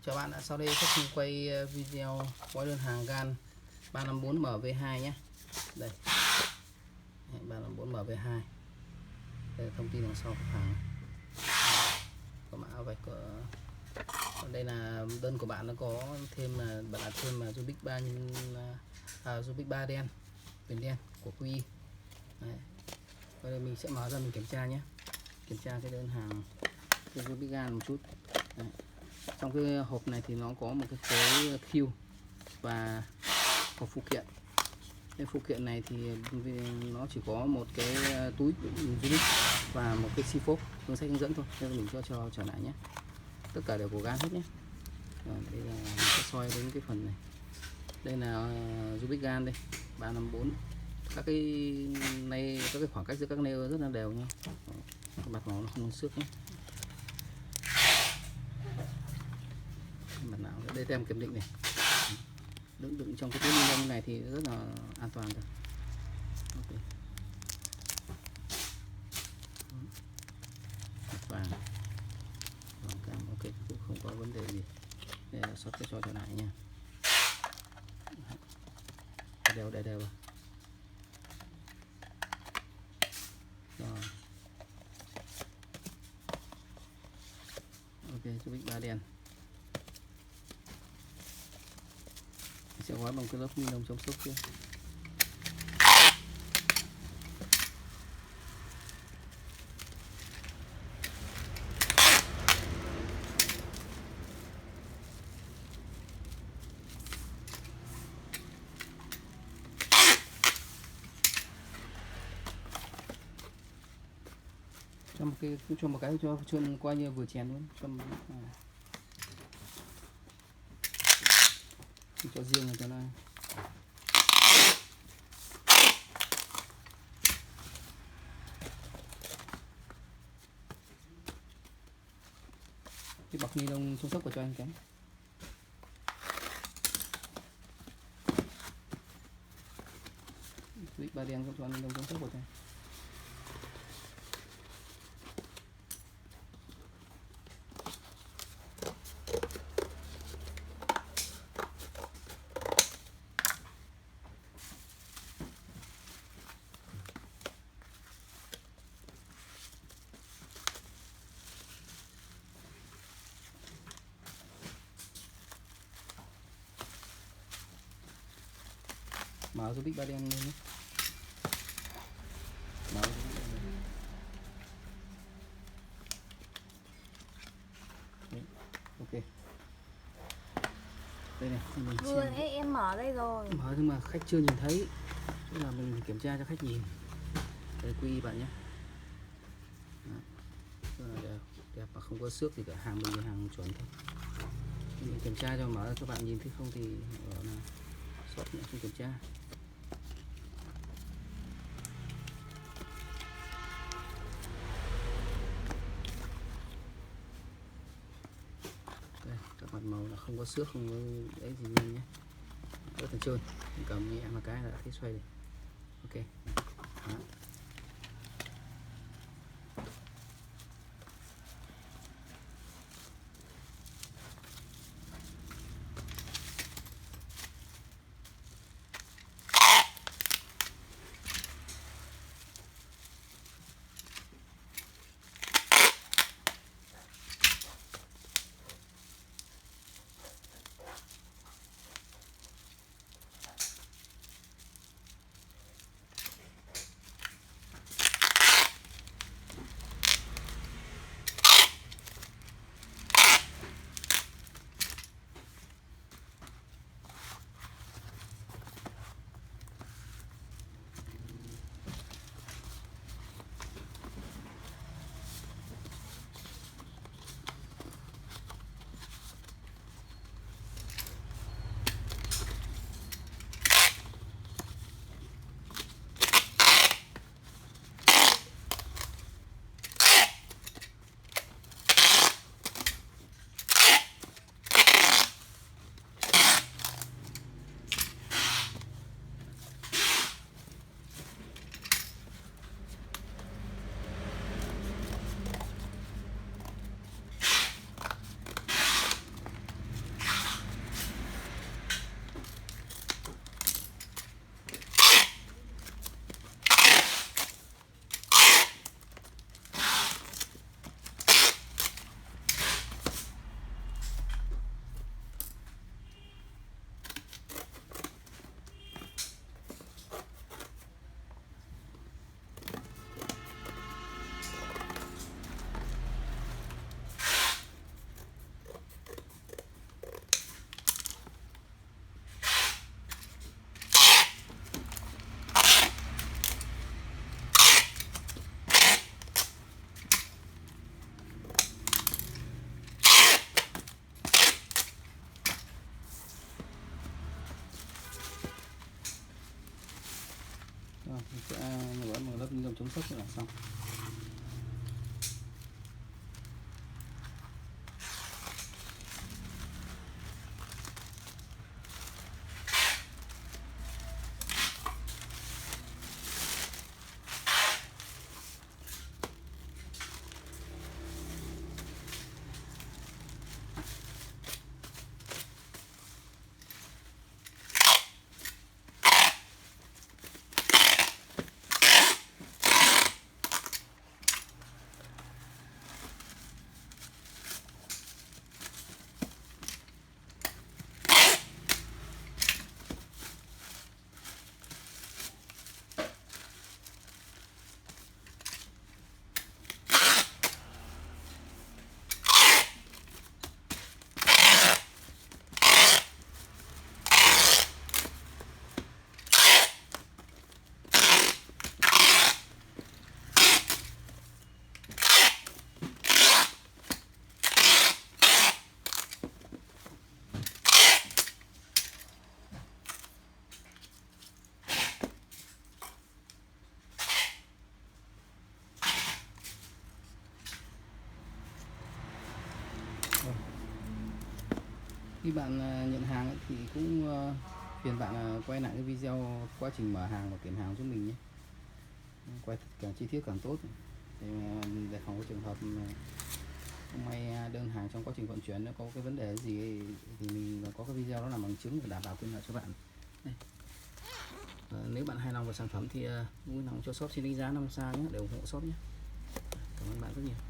Chào bạn ạ, sau đây Khách xin quay video gói đơn hàng GAN 354MV2 nhé. Đây, 354MV2. Đây là thông tin đằng sau khách hàng. Có mã vạch của... Đây là đơn của bạn, nó có thêm là bạn đặt thêm là Rubik 3 Rubik 3 đen, viền đen của QI. Đấy. Bây giờ mình sẽ mở ra mình kiểm tra nhé. Kiểm tra cái đơn hàng cái Rubik GAN một chút. Đấy. Trong cái hộp này thì nó có một cái khối Q và hộp phụ kiện. Cái phụ kiện này thì nó chỉ có một cái túi Rubik và một cái xi phốp cuốn sách hướng dẫn thôi, nên mình cho trở lại nhé. Tất cả đều của GAN hết nhé. Rồi, đây là mình sẽ soi đến cái phần này. Đây là Rubik GAN đây 354. Các cái khoảng cách giữa các nail rất là đều nhé. Mặt nó không xước nhé. Mặt nào đây tem kiểm định này, đựng trong cái túi ni lông này thì rất là an toàn rồi. Okay. Vàng cam ok, cũng không có vấn đề gì. Đây là sót cái cho trở lại nha. Đều rồi. Ok, Rubik 3 đen. Sẽ gói bằng cái lớp ni lông chống xúc kia. Cho một cái cho chuyên coi như vừa chén luôn, cho riêng rồi cho nó. Cái bọc ni lông chống sốc của cho anh cái. Rubik 3 đen cho ni lông chống sốc của cho anh. Mở Rubik 3 đen lên nhé. Mở đấy, ok. Đây này, mình vừa nãy em mở đây rồi. Mở nhưng mà khách chưa nhìn thấy. Tức là mình kiểm tra cho khách nhìn. Đây quy bạn nhé. Đẹp và không có xước gì cả, hàng mình hàng chuẩn thôi. Mình kiểm tra cho mở ra cho bạn nhìn, thế không thì bảo là sót nữa không kiểm tra. Đây, các mặt màu là không có xước, không có ấy gì luôn nhé, rất là trơn. Mình cầm nhẹ một cái là thấy xoay được. Ok. Đó. kem chống sốc là xong. Khi bạn nhận hàng ấy, thì cũng phiền bạn là quay lại cái video quá trình mở hàng và kiểm hàng giúp mình nhé, quay càng chi tiết càng tốt để phòng có trường hợp không may đơn hàng trong quá trình vận chuyển nó có cái vấn đề gì ấy, thì mình có cái video đó làm bằng chứng để đảm bảo quyền lợi cho bạn. Đây. Nếu bạn hài lòng với sản phẩm thì vui lòng cho shop xin đánh giá 5 sao nhé để ủng hộ shop nhé. Cảm ơn bạn rất nhiều.